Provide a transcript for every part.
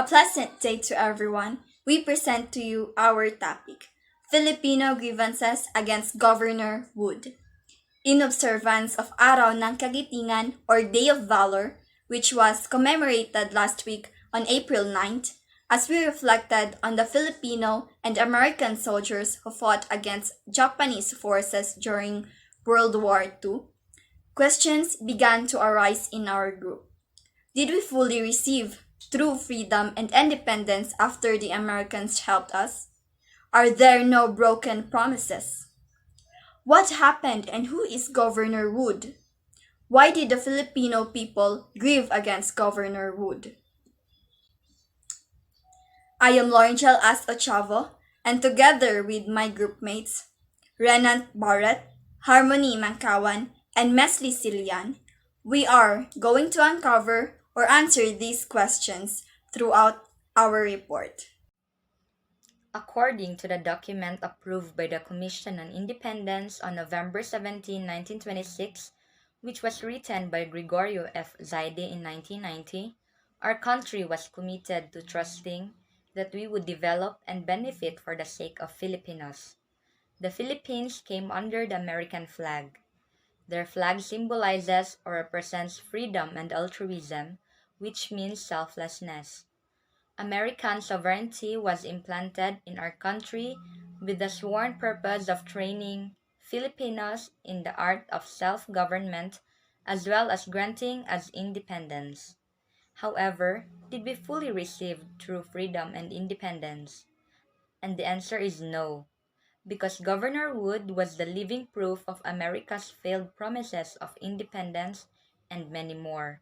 pleasant day to everyone. We present to you our topic Filipino Grievances against Governor Wood. In observance of Araw ng Kagitingan or Day of Valor, which was commemorated last week on April 9th, as we reflected on the Filipino and American soldiers who fought against Japanese forces during World War II, questions began to arise in our group. Did we fully receive true freedom and independence after the Americans helped us? Are there no broken promises? What happened and who is Governor Wood? Why did the Filipino people grieve against Governor Wood? I am Laurangel S. Ochavo, and together with my group mates, Renant Barrett, Harmony Mankawan, and Mesli Silian, we are going to uncover or answer these questions throughout our report. According to the document approved by the Commission on Independence on November 17, 1926, which was written by Gregorio F. Zaide in 1990, our country was committed to trusting that we would develop and benefit for the sake of Filipinos. The Philippines came under the American flag. Their flag symbolizes or represents freedom and altruism, which means selflessness. American sovereignty was implanted in our country with the sworn purpose of training Filipinos in the art of self-government as well as granting us independence. However, did we fully receive true freedom and independence? And the answer is no, because Governor Wood was the living proof of America's failed promises of independence and many more.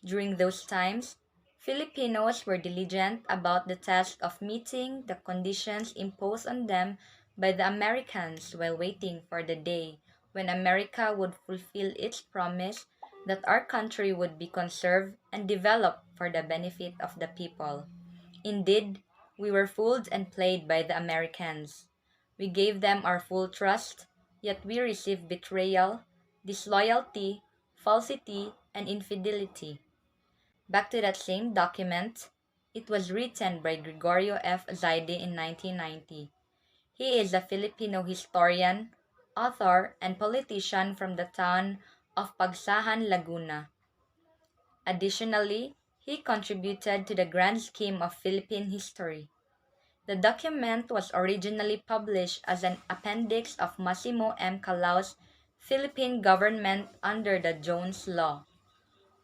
During those times, Filipinos were diligent about the task of meeting the conditions imposed on them by the Americans while waiting for the day when America would fulfill its promise that our country would be conserved and developed for the benefit of the people. Indeed, we were fooled and played by the Americans. We gave them our full trust, yet we received betrayal, disloyalty, falsity, and infidelity. Back to that same document, it was written by Gregorio F. Zaide in 1990. He is a Filipino historian, author, and politician from the town of Pagsahan, Laguna. Additionally, he contributed to the grand scheme of Philippine history. The document was originally published as an appendix of Massimo M. Calau's Philippine government under the Jones Law.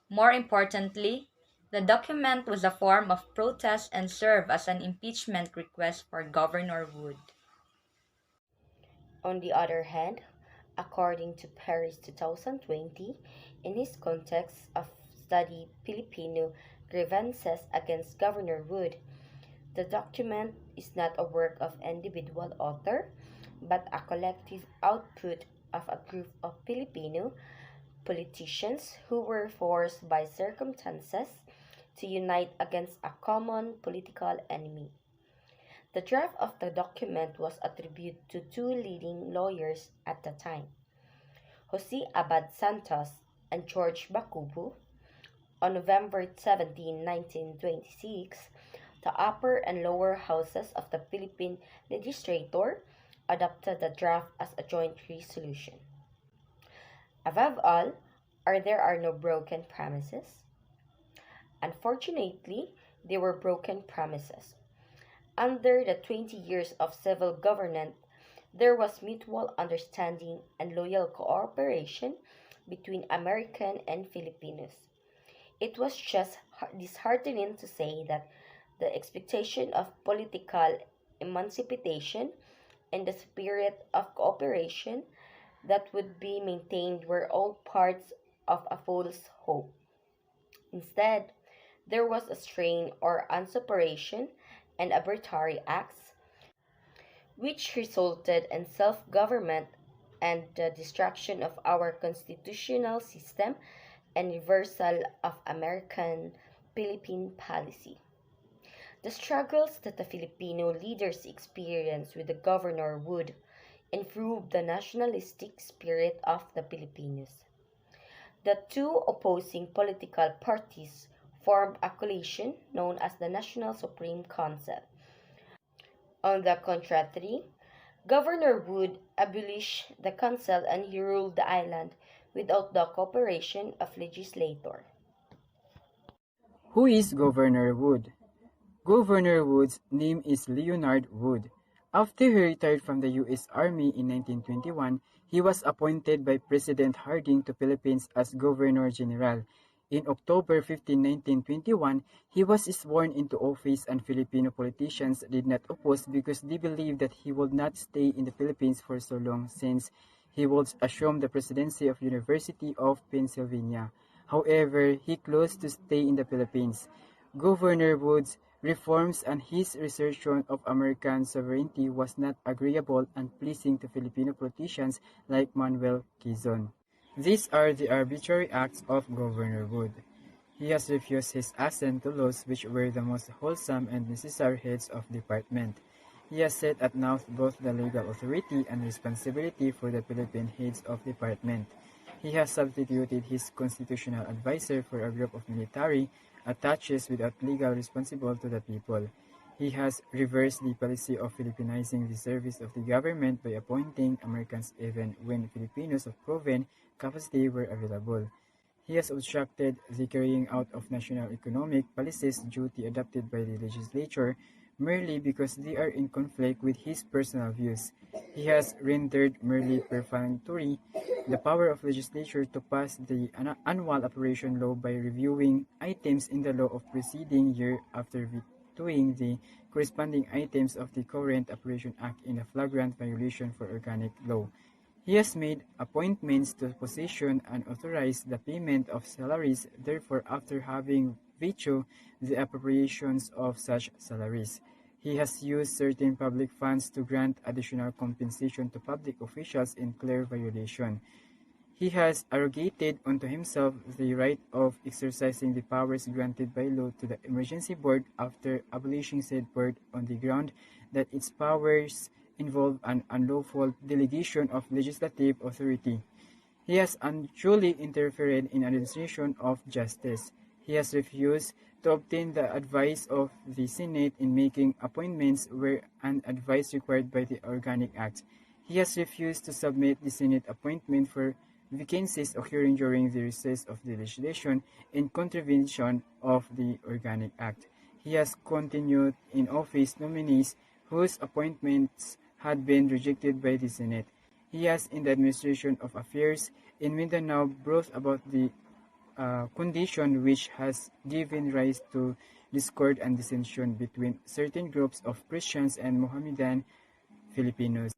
More importantly, the document was a form of protest and served as an impeachment request for Governor Wood. On the other hand, according to Paris 2020, in his context of study Filipino Grievances against Governor Wood, the document is not a work of individual author, but a collective output of a group of Filipino politicians who were forced by circumstances to unite against a common political enemy. The draft of the document was attributed to two leading lawyers at the time, Jose Abad Santos and George Bacubo. On November 17, 1926, the upper and lower houses of the Philippine legislature adopted the draft as a joint resolution. Above all, there are no broken promises? Unfortunately, they were broken promises. Under the 20 years of civil government, there was mutual understanding and loyal cooperation between American and Filipinos. It was just disheartening to say that the expectation of political emancipation and the spirit of cooperation that would be maintained were all parts of a false hope. Instead, there was a strain or usurpation and arbitrary acts, which resulted in self-government and the destruction of our constitutional system and reversal of American Philippine policy. The struggles that the Filipino leaders experienced with the governor would improve the nationalistic spirit of the Filipinos. The two opposing political parties formed a coalition known as the National Supreme Council. On the contrary, Governor Wood abolished the council and he ruled the island without the cooperation of legislators. Who is Governor Wood? Governor Wood's name is Leonard Wood. After he retired from the U.S. Army in 1921, he was appointed by President Harding to Philippines as Governor General. In October 15, 1921, he was sworn into office and Filipino politicians did not oppose because they believed that he would not stay in the Philippines for so long since he would assume the presidency of University of Pennsylvania. However, he chose to stay in the Philippines. Governor Wood's reforms and his reassertion of American sovereignty was not agreeable and pleasing to Filipino politicians like Manuel Quezon. These are the arbitrary acts of Governor Wood. He has refused his assent to laws which were the most wholesome and necessary heads of department. He has set at naught both the legal authority and responsibility for the Philippine heads of department. He has substituted his constitutional advisor for a group of military attaches without legal responsible to the people. He has reversed the policy of Filipinizing the service of the government by appointing Americans even when Filipinos of proven capacity were available. He has obstructed the carrying out of national economic policies duty adopted by the legislature merely because they are in conflict with his personal views. He has rendered merely perfunctory the power of legislature to pass the annual operation law by reviewing items in the law of preceding year after vetoing the corresponding items of the current operation act in a flagrant violation for organic law. He has made appointments to position and authorized the payment of salaries, therefore after having vetoed the appropriations of such salaries. He has used certain public funds to grant additional compensation to public officials in clear violation. He has arrogated unto himself the right of exercising the powers granted by law to the Emergency Board after abolishing said board on the ground that its powers involve an unlawful delegation of legislative authority. He has unduly interfered in administration of justice. He has refused to obtain the advice of the Senate in making appointments where an advice required by the Organic Act. He has refused to submit the Senate appointment for vacancies occurring during the recess of the legislation in contravention of the Organic Act. He has continued in office nominees whose appointments had been rejected by the Senate. He has, in the administration of affairs in Mindanao, brought about the condition which has given rise to discord and dissension between certain groups of Christians and Mohammedan Filipinos.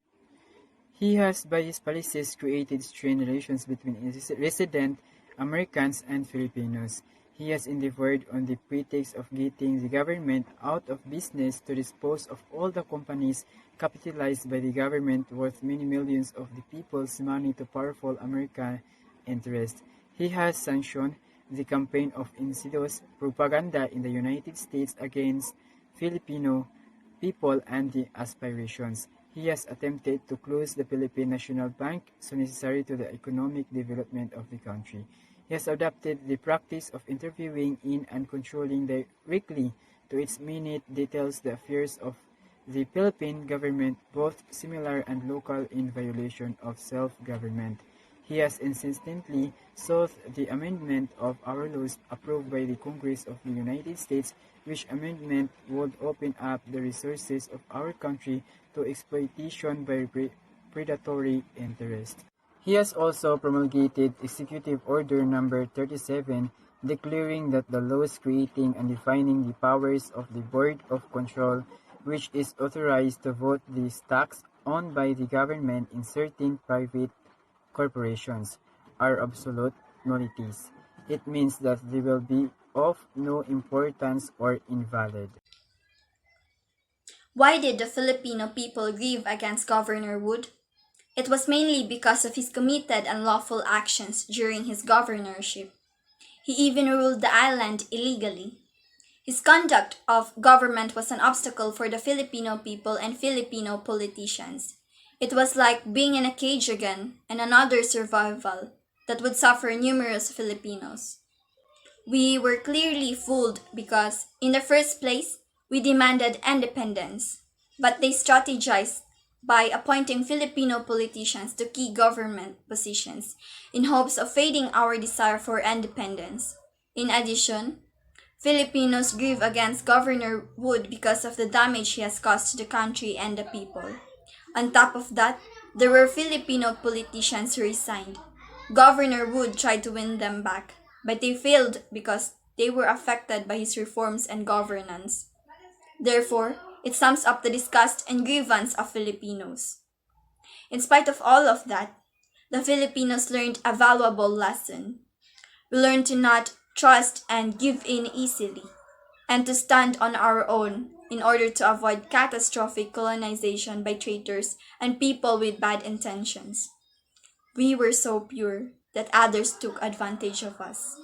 He has, by his policies, created strained relations between resident Americans and Filipinos. He has endeavored, on the pretext of getting the government out of business, to dispose of all the companies capitalized by the government worth many millions of the people's money to powerful American interests. He has sanctioned the campaign of insidious propaganda in the United States against Filipino people and the aspirations. He has attempted to close the Philippine National Bank, so necessary to the economic development of the country. He has adopted the practice of interviewing in and controlling directly to its minute details the affairs of the Philippine government, both similar and local, in violation of self-government. He has insistently sought the amendment of our laws approved by the Congress of the United States, which amendment would open up the resources of our country to exploitation by predatory interests. He has also promulgated Executive Order Number 37, declaring that the laws creating and defining the powers of the Board of Control, which is authorized to vote the stocks owned by the government in certain private corporations, are absolute nullities. It means that they will be of no importance or invalid. Why did the Filipino people grieve against Governor Wood? It was mainly because of his committed and lawful actions during his governorship. He even ruled the island illegally. His conduct of government was an obstacle for the Filipino people and Filipino politicians. It was like being in a cage again, and another survival that would suffer numerous Filipinos. We were clearly fooled because, in the first place, we demanded independence, but they strategized by appointing Filipino politicians to key government positions in hopes of fading our desire for independence. In addition, Filipinos grieve against Governor Wood because of the damage he has caused to the country and the people. On top of that, there were Filipino politicians who resigned. Governor Wood tried to win them back, but they failed because they were affected by his reforms and governance. Therefore, it sums up the disgust and grievance of Filipinos. In spite of all of that, the Filipinos learned a valuable lesson. We learned to not trust and give in easily, and to stand on our own in order to avoid catastrophic colonization by traitors and people with bad intentions. We were so pure that others took advantage of us.